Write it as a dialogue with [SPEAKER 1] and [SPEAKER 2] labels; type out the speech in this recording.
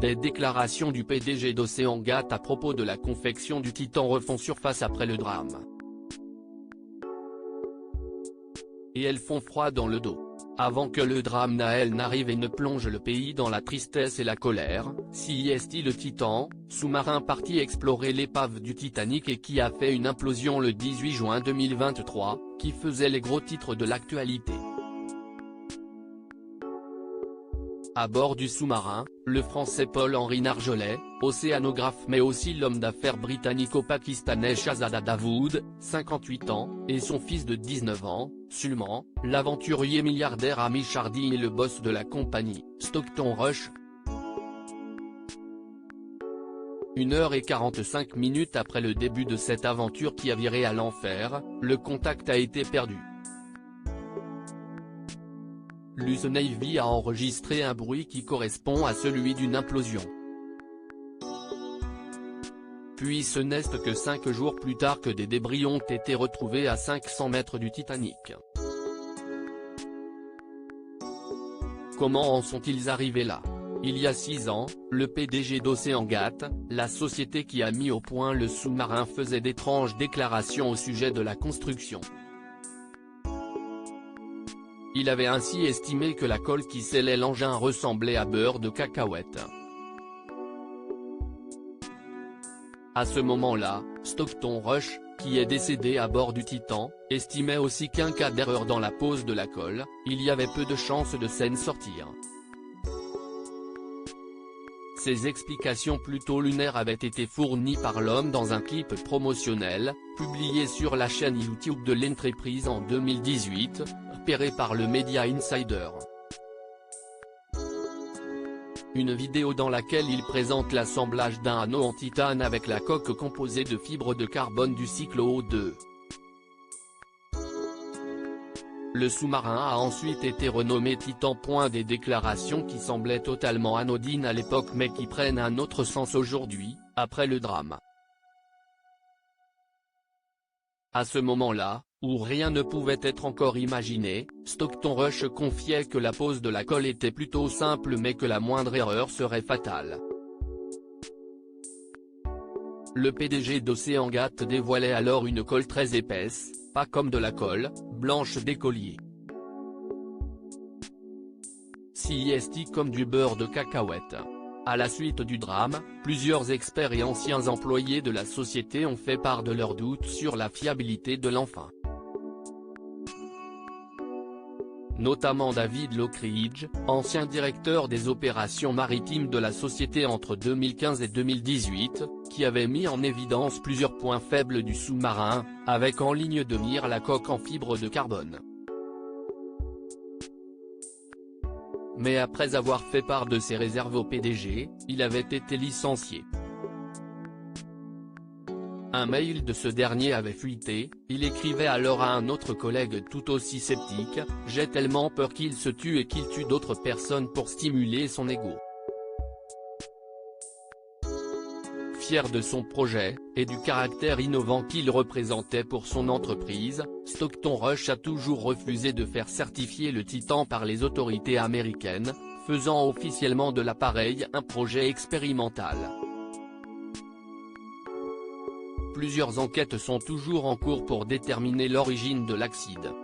[SPEAKER 1] Des déclarations du PDG d'OceanGate à propos de la confection du Titan refont surface après le drame. Et elles font froid dans le dos. Avant que le drame n'arrive et ne plonge le pays dans la tristesse et la colère, CIST le Titan, sous-marin parti explorer l'épave du Titanic et qui a fait une implosion le 18 juin 2023, qui faisait les gros titres de l'actualité. À bord du sous-marin, le Français Paul-Henri Narjolet, océanographe mais aussi l'homme d'affaires britannico-pakistanais Shahzada Dawood, 58 ans, et son fils de 19 ans, Sulman, l'aventurier milliardaire Hamish Harding et le boss de la compagnie, Stockton Rush. 1h45 après le début de cette aventure qui a viré à l'enfer, le contact a été perdu. L'US Navy a enregistré un bruit qui correspond à celui d'une implosion. Puis ce n'est que 5 jours plus tard que des débris ont été retrouvés à 500 mètres du Titanic. Comment en sont-ils arrivés là? Il y a 6 ans, le PDG d'OceanGate, la société qui a mis au point le sous-marin faisait d'étranges déclarations au sujet de la construction. Il avait ainsi estimé que la colle qui scellait l'engin ressemblait à beurre de cacahuète. À ce moment-là, Stockton Rush, qui est décédé à bord du Titan, estimait aussi qu'en cas d'erreur dans la pose de la colle, il y avait peu de chances de s'en sortir. Ces explications plutôt lunaires avaient été fournies par l'homme dans un clip promotionnel, publié sur la chaîne YouTube de l'entreprise en 2018, repéré par le média Insider. Une vidéo dans laquelle il présente l'assemblage d'un anneau en titane avec la coque composée de fibres de carbone du cycle O2. Le sous-marin a ensuite été renommé Titan. Des déclarations qui semblaient totalement anodines à l'époque mais qui prennent un autre sens aujourd'hui, après le drame. À ce moment-là, où rien ne pouvait être encore imaginé, Stockton Rush confiait que la pose de la colle était plutôt simple mais que la moindre erreur serait fatale. Le PDG d'OceanGate dévoilait alors une colle très épaisse, pas comme de la colle blanche d'écolier. CIST comme du beurre de cacahuète. À la suite du drame, plusieurs experts et anciens employés de la société ont fait part de leurs doutes sur la fiabilité de l'engin. Notamment David Lockridge, ancien directeur des opérations maritimes de la société entre 2015 et 2018, qui avait mis en évidence plusieurs points faibles du sous-marin, avec en ligne de mire la coque en fibre de carbone. Mais après avoir fait part de ses réserves au PDG, il avait été licencié. Un mail de ce dernier avait fuité, il écrivait alors à un autre collègue tout aussi sceptique « J'ai tellement peur qu'il se tue et qu'il tue d'autres personnes pour stimuler son ego ». Fier de son projet, et du caractère innovant qu'il représentait pour son entreprise, Stockton Rush a toujours refusé de faire certifier le Titan par les autorités américaines, faisant officiellement de l'appareil un projet expérimental. Plusieurs enquêtes sont toujours en cours pour déterminer l'origine de l'accident.